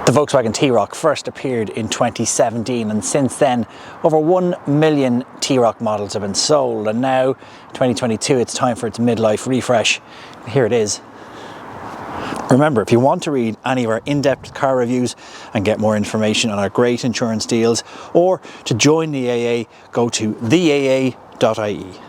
The Volkswagen T-Roc first appeared in 2017, and since then over 1 million T-Roc models have been sold, and now 2022 it's time for its midlife refresh. Here it is. Remember, if you want to read any of our in-depth car reviews and get more information on our great insurance deals, or to join the AA, go to theAA.ie.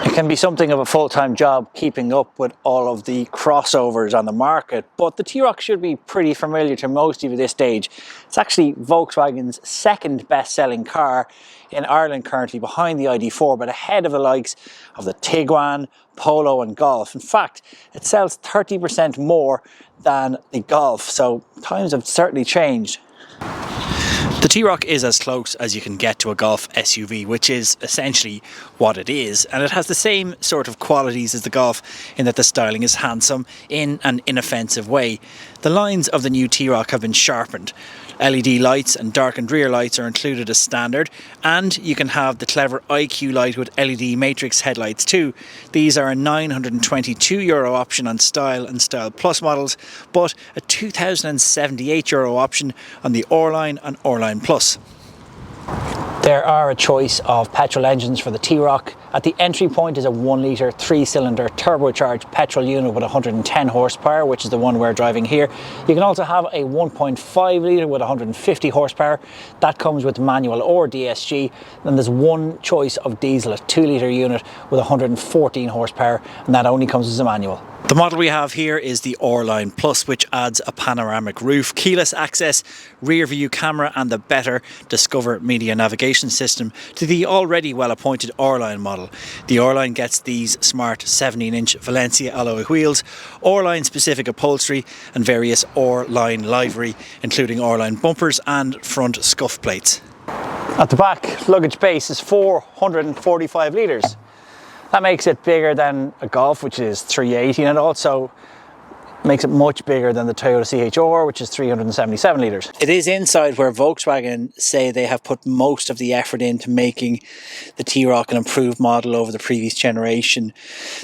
It can be something of a full-time job keeping up with all of the crossovers on the market, but the T-Roc should be pretty familiar to most of you at this stage. It's actually Volkswagen's second best-selling car in Ireland currently, behind the ID.4, but ahead of the likes of the Tiguan, Polo and Golf. In fact, it sells 30% more than the Golf, so times have certainly changed. The T-Roc is as close as you can get to a Golf SUV, which is essentially what it is, and it has the same sort of qualities as the Golf in that the styling is handsome in an inoffensive way. The lines of the new T-Roc have been sharpened. LED lights and darkened rear lights are included as standard, and you can have the clever IQ light with LED matrix headlights too. These are a €922 option on Style and Style Plus models, but a €2,078 option on the R-Line and R-Line Plus. There are a choice of petrol engines for the T-Roc. At the entry point is a 1 litre 3-cylinder turbocharged petrol unit with 110 horsepower, which is the one we're driving here. You can also have a 1.5 litre with 150 horsepower. That comes with manual or DSG. Then there's one choice of diesel, a 2 litre unit with 114 horsepower, and that only comes as a manual. The model we have here is the R-Line Plus, which adds a panoramic roof, keyless access, rear view camera and the better Discover Media navigation system to the already well appointed R-Line model. The R-Line gets these smart 17-inch Valencia alloy wheels, R-Line specific upholstery and various R-Line livery, including R-Line bumpers and front scuff plates. At the back, luggage space is 445 litres. That makes it bigger than a Golf, which is 380, and it also makes it much bigger than the Toyota CHR, which is 377 litres. It is inside where Volkswagen say they have put most of the effort into making the T-Roc an improved model over the previous generation.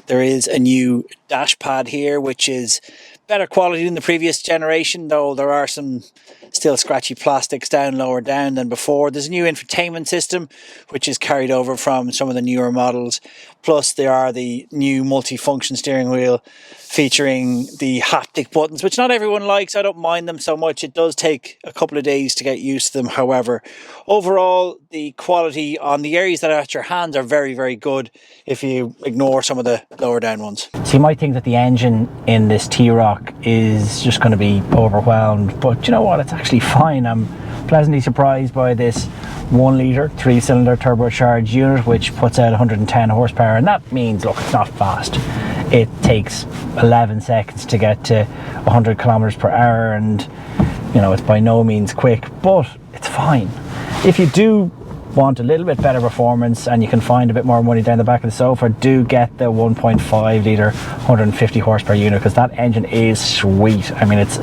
There is a new dash pad here, which is better quality than the previous generation, though there are some still scratchy plastics lower down than before. There's a new infotainment system which is carried over from some of the newer models. Plus there are the new multi-function steering wheel featuring the haptic buttons, which not everyone likes. I don't mind them so much. It does take a couple of days to get used to them. However, overall the quality on the areas that are at your hands are very, very good if you ignore some of the lower down ones. So you might think that the engine in this T-Roc is just going to be overwhelmed, but you know what, it's actually fine. I'm pleasantly surprised by this 1 litre 3-cylinder turbocharged unit which puts out 110 horsepower, and that means, look, it's not fast. It takes 11 seconds to get to 100 kilometers per hour, and you know, it's by no means quick, but it's fine. If you do want a little bit better performance and you can find a bit more money down the back of the sofa, do get the 1.5 litre 150 horsepower unit, because that engine is sweet. I mean, it's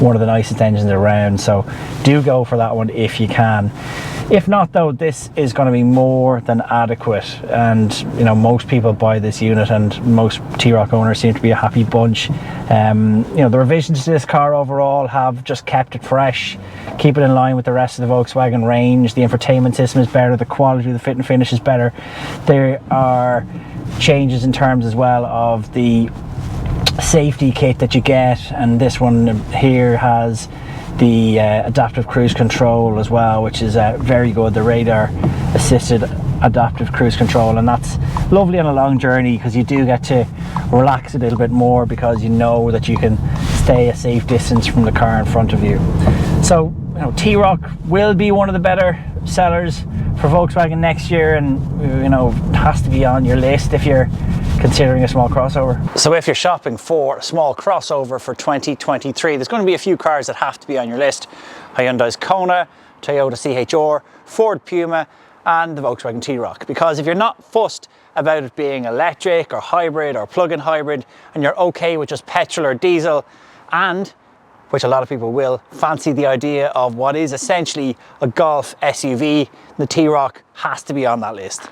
one of the nicest engines around, so do go for that one if you can. If not though, this is going to be more than adequate, and you know, most people buy this unit and most T-Roc owners seem to be a happy bunch. You know, the revisions to this car overall have just kept it fresh, keep it in line with the rest of the Volkswagen range. The infotainment system is better, the quality of the fit and finish is better. There are changes in terms as well of the safety kit that you get, and this one here has the adaptive cruise control as well, which is very good, the radar assisted adaptive cruise control, and that's lovely on a long journey because you do get to relax a little bit more because you know that you can stay a safe distance from the car in front of you. So you know, T-Roc will be one of the better sellers for Volkswagen next year, and you know, it has to be on your list if you're considering a small crossover. So if you're shopping for a small crossover for 2023, there's going to be a few cars that have to be on your list. Hyundai's Kona, Toyota CHR, Ford Puma and the Volkswagen T-Roc. Because if you're not fussed about it being electric or hybrid or plug-in hybrid, and you're okay with just petrol or diesel, and which a lot of people will fancy the idea of what is essentially a Golf SUV, the T-Roc has to be on that list.